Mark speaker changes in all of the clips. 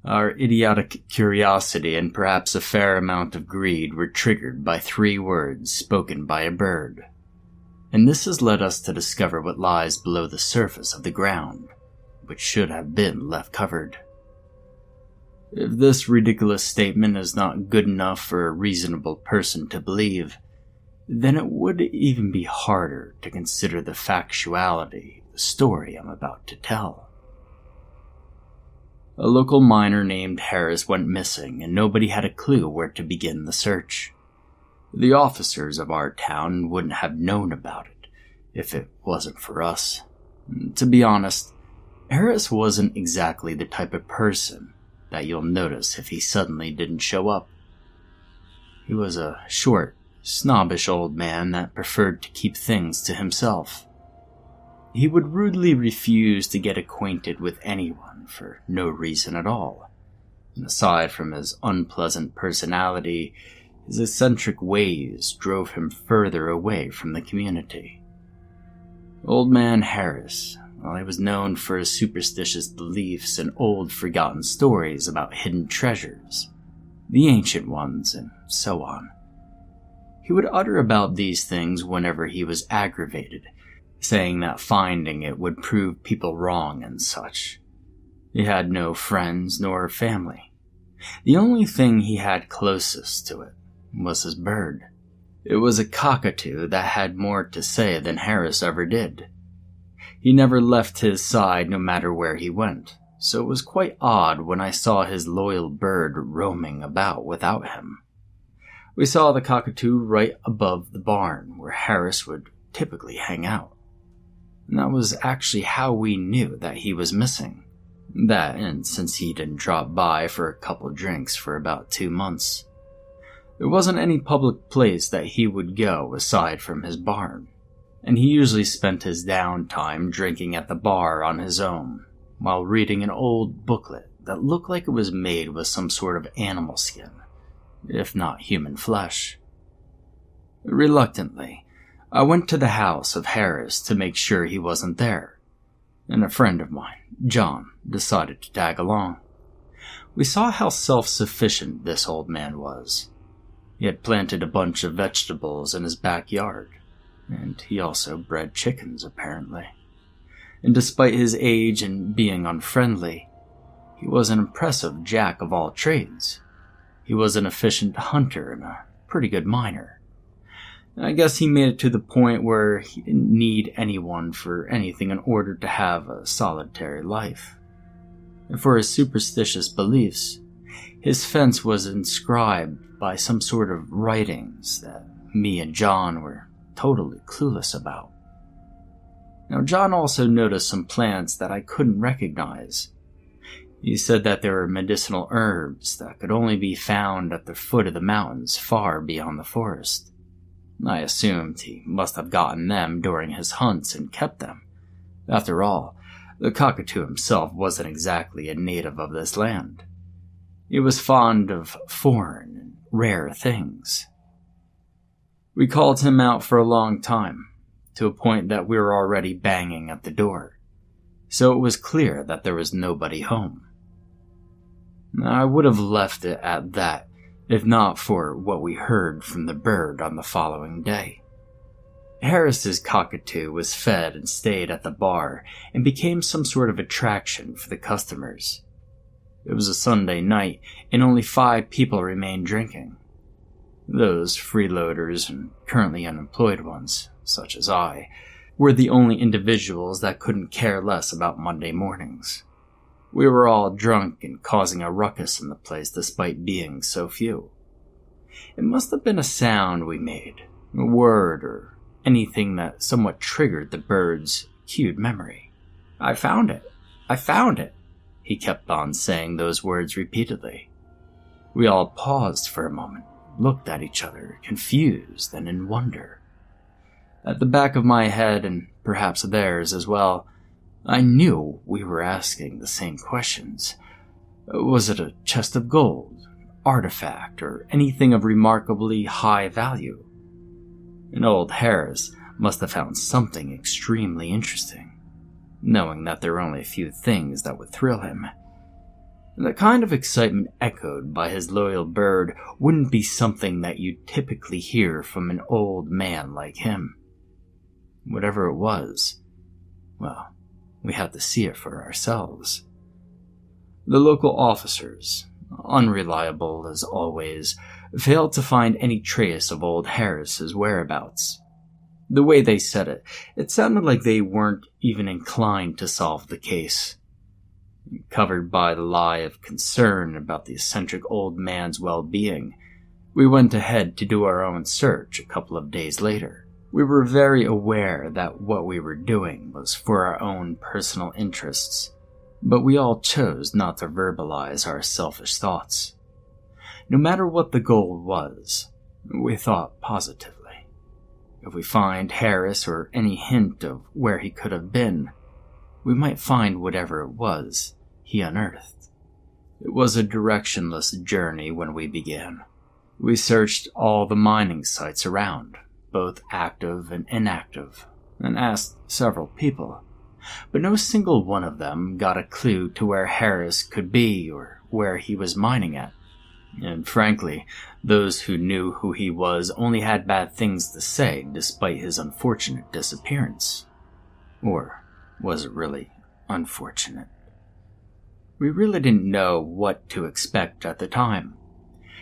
Speaker 1: Our idiotic curiosity and perhaps a fair amount of greed were triggered by 3 words spoken by a bird. And this has led us to discover what lies below the surface of the ground, which should have been left covered. If this ridiculous statement is not good enough for a reasonable person to believe, then it would even be harder to consider the factuality of the story I'm about to tell. A local miner named Harris went missing, and nobody had a clue where to begin the search. The officers of our town wouldn't have known about it if it wasn't for us. To be honest, Harris wasn't exactly the type of person that you'll notice if he suddenly didn't show up. He was a short, snobbish old man that preferred to keep things to himself. He would rudely refuse to get acquainted with anyone for no reason at all. And aside from his unpleasant personality, his eccentric ways drove him further away from the community. Old Man Harris, well, he was known for his superstitious beliefs and old forgotten stories about hidden treasures, the ancient ones, and so on. He would utter about these things whenever he was aggravated, saying that finding it would prove people wrong and such. He had no friends nor family. The only thing he had closest to it was his bird. It was a cockatoo that had more to say than Harris ever did. He never left his side no matter where he went, so it was quite odd when I saw his loyal bird roaming about without him. We saw the cockatoo right above the barn where Harris would typically hang out. And that was actually how we knew that he was missing. That, and since he didn't drop by for a couple drinks for about 2 months. There wasn't any public place that he would go aside from his barn, and he usually spent his downtime drinking at the bar on his own, while reading an old booklet that looked like it was made with some sort of animal skin, if not human flesh. Reluctantly, I went to the house of Harris to make sure he wasn't there, and a friend of mine, John, decided to tag along. We saw how self-sufficient this old man was. He had planted a bunch of vegetables in his backyard, and he also bred chickens, apparently. And despite his age and being unfriendly, he was an impressive jack of all trades. He was an efficient hunter and a pretty good miner. I guess he made it to the point where he didn't need anyone for anything in order to have a solitary life. And for his superstitious beliefs, his fence was inscribed by some sort of writings that me and John were totally clueless about. Now, John also noticed some plants that I couldn't recognize. He said that there were medicinal herbs that could only be found at the foot of the mountains far beyond the forest. I assumed he must have gotten them during his hunts and kept them. After all, the cockatoo himself wasn't exactly a native of this land. He was fond of foreign and rare things. We called him out for a long time, to a point that we were already banging at the door, so it was clear that there was nobody home. I would have left it at that, if not for what we heard from the bird on the following day. Harris's cockatoo was fed and stayed at the bar and became some sort of attraction for the customers. It was a Sunday night, and only 5 people remained drinking. Those freeloaders and currently unemployed ones, such as I, were the only individuals that couldn't care less about Monday mornings. We were all drunk and causing a ruckus in the place despite being so few. It must have been a sound we made, a word or anything that somewhat triggered the bird's cued memory. I found it! I found it! He kept on saying those words repeatedly. We all paused for a moment, looked at each other, confused and in wonder. At the back of my head, and perhaps theirs as well, I knew we were asking the same questions. Was it a chest of gold, artifact, or anything of remarkably high value? And old Harris must have found something extremely interesting, knowing that there were only a few things that would thrill him. The kind of excitement echoed by his loyal bird wouldn't be something that you'd typically hear from an old man like him. Whatever it was, well, we had to see it for ourselves. The local officers, unreliable as always, failed to find any trace of old Harris's whereabouts. The way they said it, it sounded like they weren't even inclined to solve the case. Covered by the lie of concern about the eccentric old man's well-being, we went ahead to do our own search a couple of days later. We were very aware that what we were doing was for our own personal interests, but we all chose not to verbalize our selfish thoughts. No matter what the goal was, we thought positively. If we find Harris or any hint of where he could have been, we might find whatever it was he unearthed. It was a directionless journey when we began. We searched all the mining sites around, both active and inactive, and asked several people, but no single one of them got a clue to where Harris could be or where he was mining at. And frankly, those who knew who he was only had bad things to say despite his unfortunate disappearance. Or was it really unfortunate? We really didn't know what to expect at the time.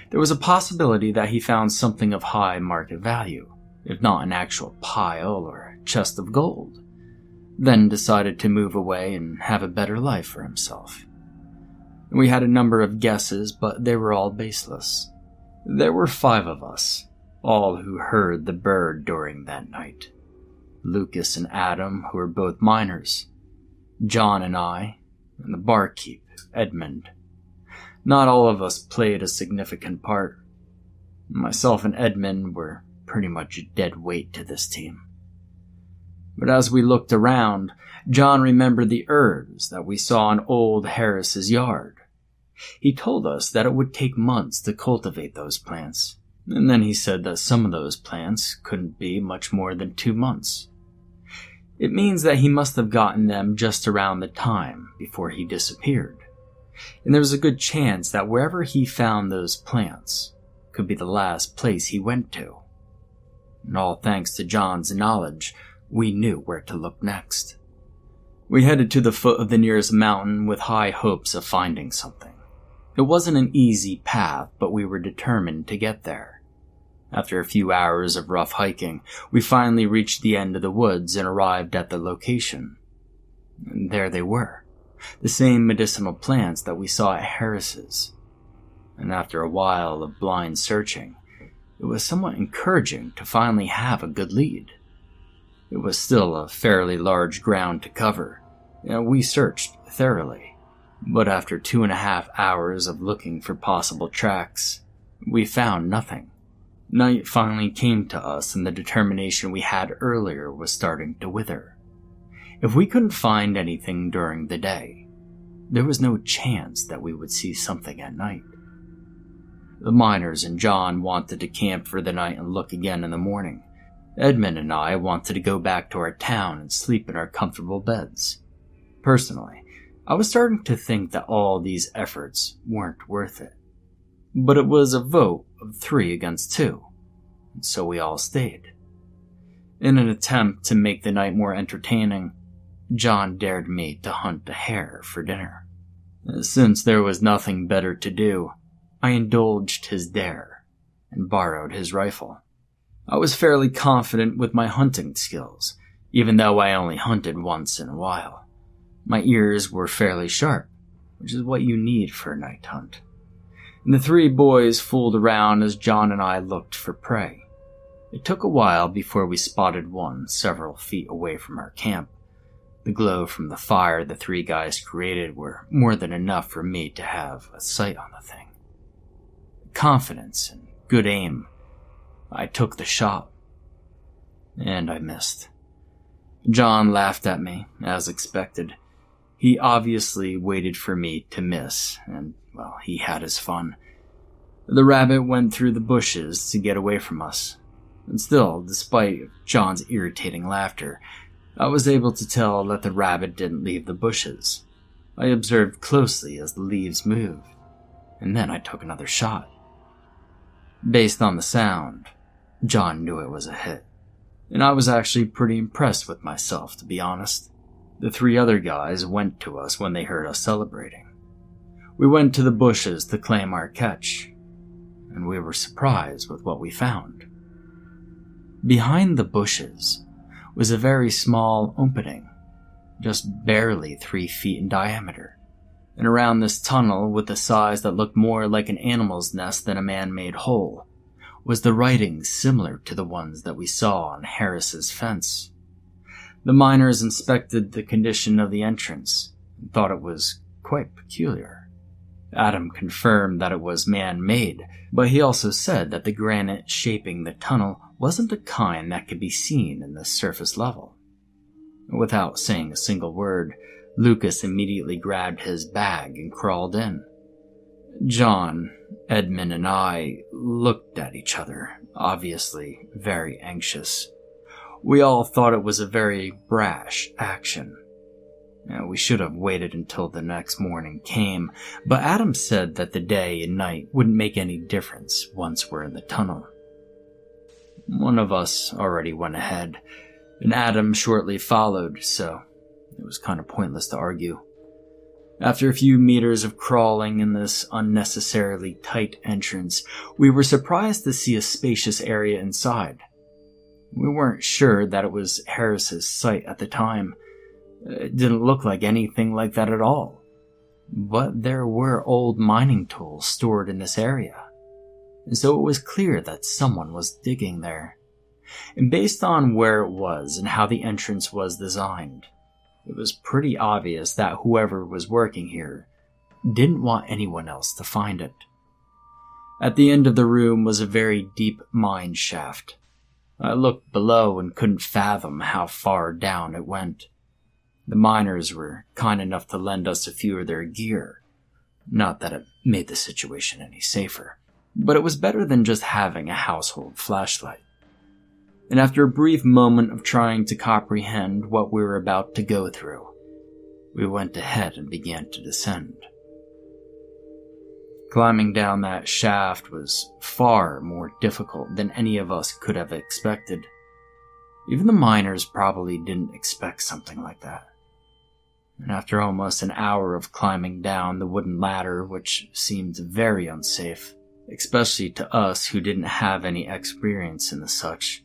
Speaker 1: There was a possibility that he found something of high market value, if not an actual pile or a chest of gold, then decided to move away and have a better life for himself. We had a number of guesses, but they were all baseless. There were 5 of us, all who heard the bird during that night. Lucas and Adam, who were both miners, John and I, and the barkeep, Edmund. Not all of us played a significant part. Myself and Edmund were pretty much a dead weight to this team. But as we looked around, John remembered the herbs that we saw in old Harris's yard. He told us that it would take months to cultivate those plants, and then he said that some of those plants couldn't be much more than 2 months. It means that he must have gotten them just around the time before he disappeared, and there was a good chance that wherever he found those plants could be the last place he went to. And all thanks to John's knowledge, we knew where to look next. We headed to the foot of the nearest mountain with high hopes of finding something. It wasn't an easy path, but we were determined to get there. After a few hours of rough hiking, we finally reached the end of the woods and arrived at the location. And there they were, the same medicinal plants that we saw at Harris's. And after a while of blind searching, it was somewhat encouraging to finally have a good lead. It was still a fairly large ground to cover, and we searched thoroughly. But after 2.5 hours of looking for possible tracks, we found nothing. Night finally came to us, and the determination we had earlier was starting to wither. If we couldn't find anything during the day, there was no chance that we would see something at night. The miners and John wanted to camp for the night and look again in the morning. Edmund and I wanted to go back to our town and sleep in our comfortable beds. Personally, I was starting to think that all these efforts weren't worth it. But it was a vote of 3 against 2, and so we all stayed. In an attempt to make the night more entertaining, John dared me to hunt a hare for dinner. Since there was nothing better to do, I indulged his dare and borrowed his rifle. I was fairly confident with my hunting skills, even though I only hunted once in a while. My ears were fairly sharp, which is what you need for a night hunt. And the 3 boys fooled around as John and I looked for prey. It took a while before we spotted one several feet away from our camp. The glow from the fire the 3 guys created were more than enough for me to have a sight on the thing. Confidence and good aim, I took the shot, and I missed. John laughed at me, as expected. He obviously waited for me to miss, and, well, he had his fun. The rabbit went through the bushes to get away from us, and still, despite John's irritating laughter, I was able to tell that the rabbit didn't leave the bushes. I observed closely as the leaves moved, and then I took another shot. Based on the sound, John knew it was a hit, and I was actually pretty impressed with myself, to be honest. The 3 other guys went to us when they heard us celebrating. We went to the bushes to claim our catch, and we were surprised with what we found. Behind the bushes was a very small opening, just barely 3 feet in diameter, and around this tunnel, with a size that looked more like an animal's nest than a man-made hole, was the writing similar to the ones that we saw on Harris's fence. The miners inspected the condition of the entrance and thought it was quite peculiar. Adam confirmed that it was man-made, but he also said that the granite shaping the tunnel wasn't the kind that could be seen in the surface level. Without saying a single word, Lucas immediately grabbed his bag and crawled in. John, Edmund, and I looked at each other, obviously very anxious. We all thought it was a very brash action. We should have waited until the next morning came, but Adam said that the day and night wouldn't make any difference once we're in the tunnel. One of us already went ahead, and Adam shortly followed, so it was kind of pointless to argue. After a few meters of crawling in this unnecessarily tight entrance, we were surprised to see a spacious area inside. We weren't sure that it was Harris's site at the time. It didn't look like anything like that at all. But there were old mining tools stored in this area, and so it was clear that someone was digging there. And based on where it was and how the entrance was designed, it was pretty obvious that whoever was working here didn't want anyone else to find it. At the end of the room was a very deep mine shaft. I looked below and couldn't fathom how far down it went. The miners were kind enough to lend us a few of their gear. Not that it made the situation any safer, but it was better than just having a household flashlight. And after a brief moment of trying to comprehend what we were about to go through, we went ahead and began to descend. Climbing down that shaft was far more difficult than any of us could have expected. Even the miners probably didn't expect something like that. And after almost an hour of climbing down the wooden ladder, which seemed very unsafe, especially to us who didn't have any experience in the such,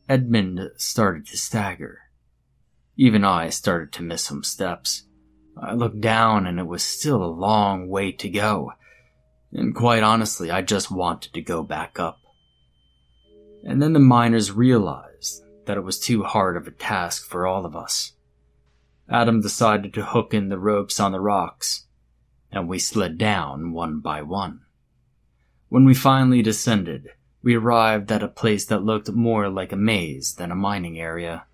Speaker 1: Edmund started to stagger. Even I started to miss some steps. I looked down and it was still a long way to go, and quite honestly, I just wanted to go back up. And then the miners realized that it was too hard of a task for all of us. Adam decided to hook in the ropes on the rocks, and we slid down one by one. When we finally descended, we arrived at a place that looked more like a maze than a mining area.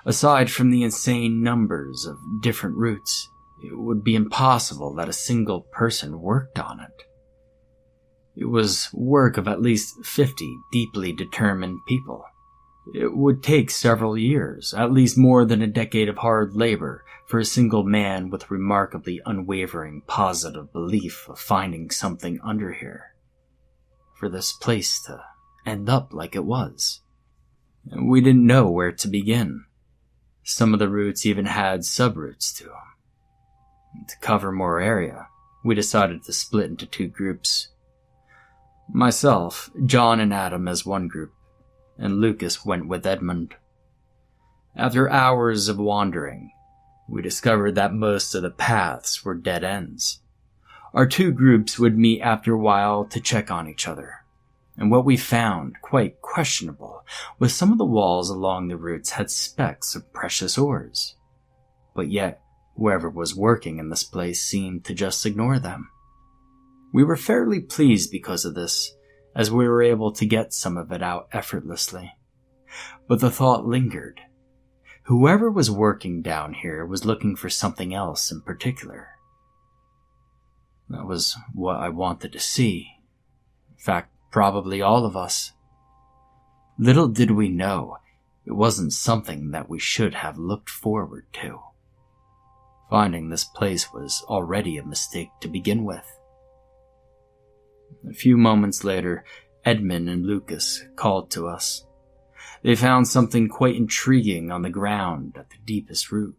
Speaker 1: Aside from the insane numbers of different routes, it would be impossible that a single person worked on it. It was work of at least 50 deeply determined people. It would take several years, at least more than a decade of hard labor, for a single man with remarkably unwavering positive belief of finding something under here, for this place to end up like it was. And we didn't know where to begin. Some of the routes even had subroutes to them. To cover more area, we decided to split into 2 groups. Myself, John, and Adam as one group, and Lucas went with Edmund. After hours of wandering, we discovered that most of the paths were dead ends. Our 2 groups would meet after a while to check on each other, and what we found quite questionable was some of the walls along the routes had specks of precious ores. But yet, whoever was working in this place seemed to just ignore them. We were fairly pleased because of this, as we were able to get some of it out effortlessly. But the thought lingered. Whoever was working down here was looking for something else in particular. That was what I wanted to see. In fact, probably all of us. Little did we know, it wasn't something that we should have looked forward to. Finding this place was already a mistake to begin with. A few moments later, Edmund and Lucas called to us. They found something quite intriguing on the ground at the deepest root.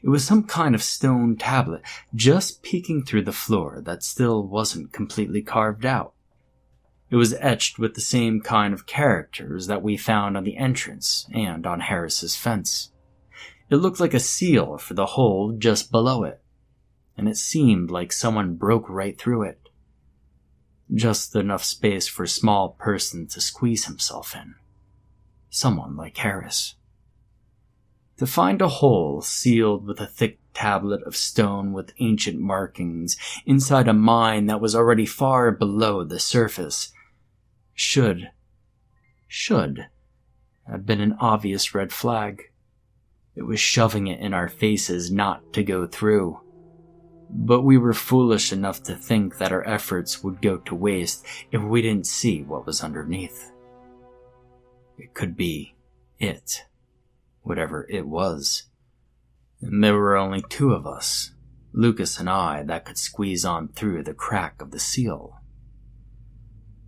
Speaker 1: It was some kind of stone tablet just peeking through the floor that still wasn't completely carved out. It was etched with the same kind of characters that we found on the entrance and on Harris's fence. It looked like a seal for the hole just below it, and it seemed like someone broke right through it. Just enough space for a small person to squeeze himself in. Someone like Harris. To find a hole sealed with a thick tablet of stone with ancient markings inside a mine that was already far below the surface should have been an obvious red flag. It was shoving it in our faces not to go through. But we were foolish enough to think that our efforts would go to waste if we didn't see what was underneath. It could be it, whatever it was. And there were only two of us, Lucas and I, that could squeeze on through the crack of the seal.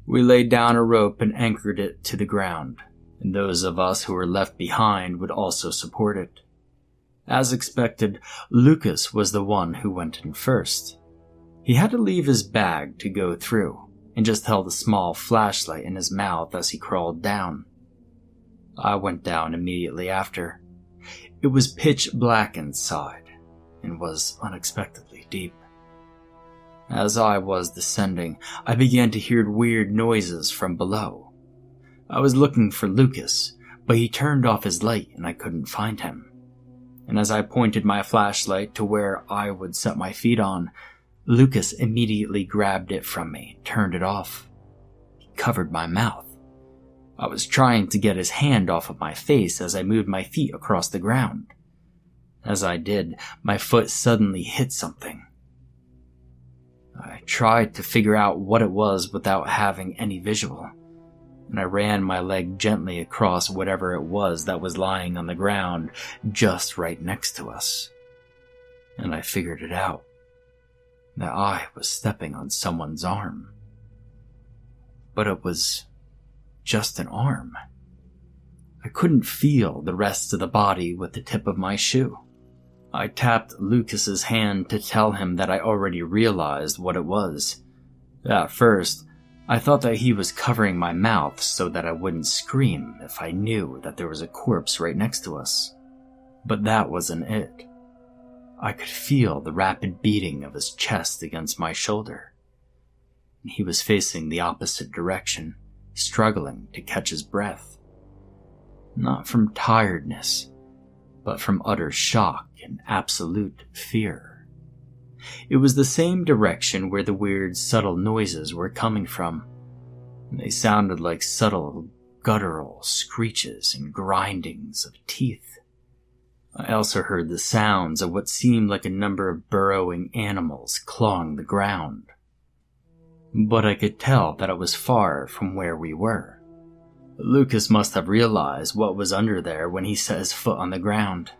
Speaker 1: We laid down a rope and anchored it to the ground, and those of us who were left behind would also support it. As expected, Lucas was the one who went in first. He had to leave his bag to go through, and just held a small flashlight in his mouth as he crawled down. I went down immediately after. It was pitch black inside, and was unexpectedly deep. As I was descending, I began to hear weird noises from below. I was looking for Lucas, but he turned off his light and I couldn't find him. And as I pointed my flashlight to where I would set my feet on, Lucas immediately grabbed it from me, turned it off. He covered my mouth. I was trying to get his hand off of my face as I moved my feet across the ground. As I did, my foot suddenly hit something. I tried to figure out what it was without having any visual, and I ran my leg gently across whatever it was that was lying on the ground just right next to us. And I figured it out, that I was stepping on someone's arm. But it was just an arm. I couldn't feel the rest of the body with the tip of my shoe. I tapped Lucas's hand to tell him that I already realized what it was. At first, I thought that he was covering my mouth so that I wouldn't scream if I knew that there was a corpse right next to us. But that wasn't it. I could feel the rapid beating of his chest against my shoulder. He was facing the opposite direction, struggling to catch his breath. Not from tiredness, but from utter shock and absolute fear. It was the same direction where the weird, subtle noises were coming from. They sounded like subtle, guttural screeches and grindings of teeth. I also heard the sounds of what seemed like a number of burrowing animals clawing the ground. But I could tell that it was far from where we were. Lucas must have realized what was under there when he set his foot on the ground.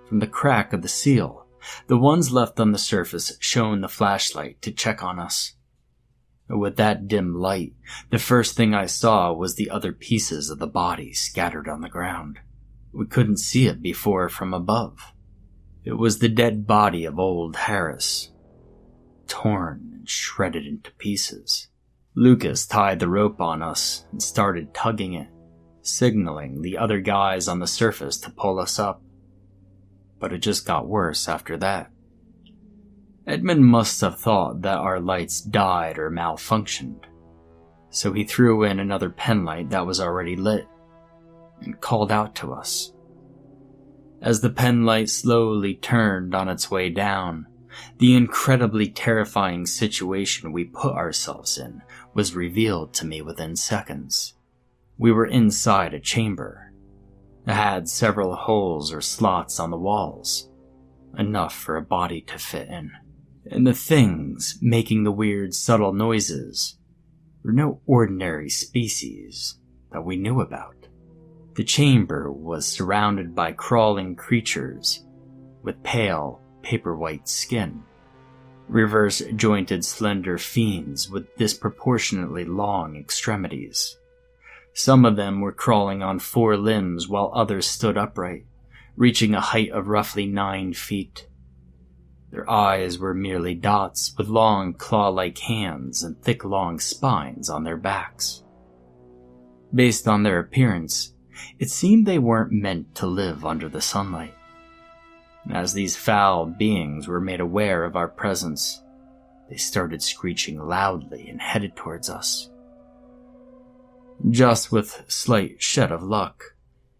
Speaker 1: From the crack of the seal, the ones left on the surface shone the flashlight to check on us. With that dim light, the first thing I saw was the other pieces of the body scattered on the ground. We couldn't see it before from above. It was the dead body of old Harris, torn and shredded into pieces. Lucas tied the rope on us and started tugging it, signaling the other guys on the surface to pull us up. But it just got worse after that. Edmund must have thought that our lights died or malfunctioned, so he threw in another penlight that was already lit and called out to us. As the penlight slowly turned on its way down, the incredibly terrifying situation we put ourselves in was revealed to me within seconds. We were inside a chamber. It had several holes or slots on the walls, enough for a body to fit in. And the things making the weird, subtle noises were no ordinary species that we knew about. The chamber was surrounded by crawling creatures with pale, paper-white skin. Reverse-jointed slender fiends with disproportionately long extremities. Some of them were crawling on 4 limbs while others stood upright, reaching a height of roughly 9 feet. Their eyes were merely dots with long claw-like hands and thick long spines on their backs. Based on their appearance, it seemed they weren't meant to live under the sunlight. As these foul beings were made aware of our presence, they started screeching loudly and headed towards us. Just with slight shed of luck,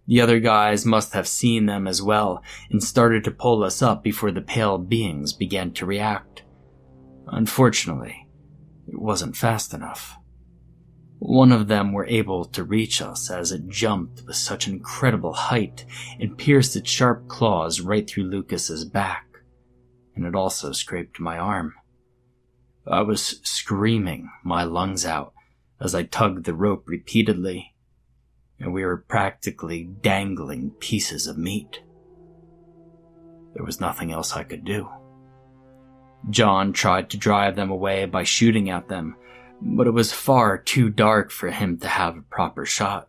Speaker 1: the other guys must have seen them as well and started to pull us up before the pale beings began to react. Unfortunately, it wasn't fast enough. One of them were able to reach us as it jumped with such an incredible height and pierced its sharp claws right through Lucas's back, and it also scraped my arm. I was screaming my lungs out as I tugged the rope repeatedly, and we were practically dangling pieces of meat. There was nothing else I could do. John tried to drive them away by shooting at them, but it was far too dark for him to have a proper shot.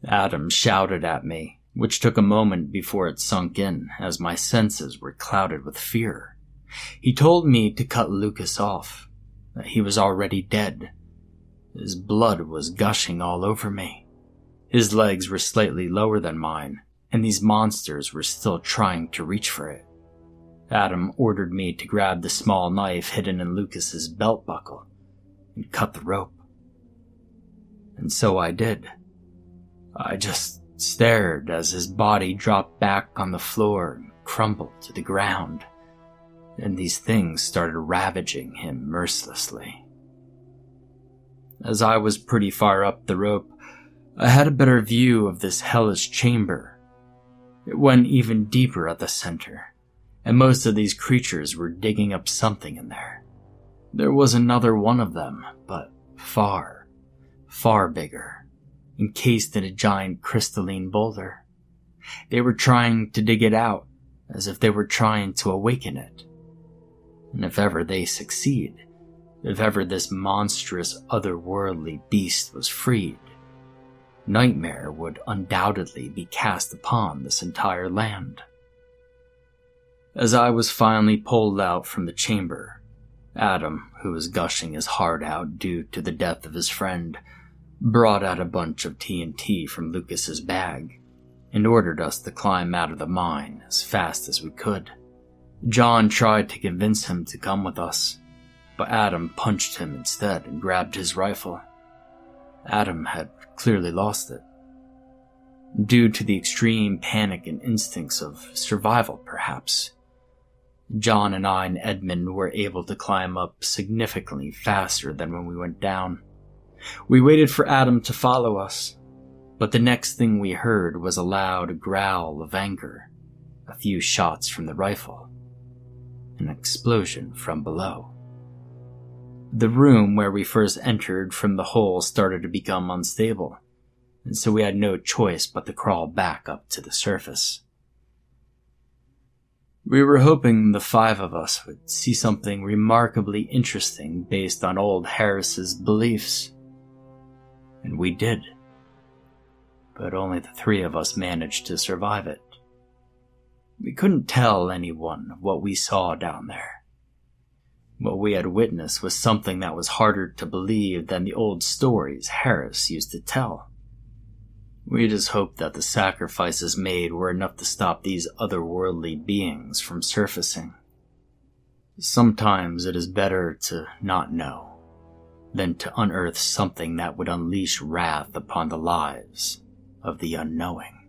Speaker 1: Adam shouted at me, which took a moment before it sunk in, as my senses were clouded with fear. He told me to cut Lucas off, that he was already dead. His blood was gushing all over me. His legs were slightly lower than mine, and these monsters were still trying to reach for it. Adam ordered me to grab the small knife hidden in Lucas's belt buckle and cut the rope. And so I did. I just stared as his body dropped back on the floor and crumbled to the ground, and these things started ravaging him mercilessly. As I was pretty far up the rope, I had a better view of this hellish chamber. It went even deeper at the center, and most of these creatures were digging up something in there. There was another one of them, but far, far bigger, encased in a giant crystalline boulder. They were trying to dig it out, as if they were trying to awaken it. And if ever they succeed, if ever this monstrous otherworldly beast was freed, nightmare would undoubtedly be cast upon this entire land. As I was finally pulled out from the chamber, Adam, who was gushing his heart out due to the death of his friend, brought out a bunch of TNT from Lucas's bag and ordered us to climb out of the mine as fast as we could. John tried to convince him to come with us, but Adam punched him instead and grabbed his rifle. Adam had clearly lost it. Due to the extreme panic and instincts of survival, perhaps. John and I and Edmund were able to climb up significantly faster than when we went down. We waited for Adam to follow us, but the next thing we heard was a loud growl of anger, a few shots from the rifle, an explosion from below. The room where we first entered from the hole started to become unstable, and so we had no choice but to crawl back up to the surface. We were hoping the 5 of us would see something remarkably interesting based on old Harris's beliefs. And we did. But only the 3 of us managed to survive it. We couldn't tell anyone what we saw down there. What we had witnessed was something that was harder to believe than the old stories Harris used to tell. We just hoped that the sacrifices made were enough to stop these otherworldly beings from surfacing. Sometimes it is better to not know than to unearth something that would unleash wrath upon the lives of the unknowing.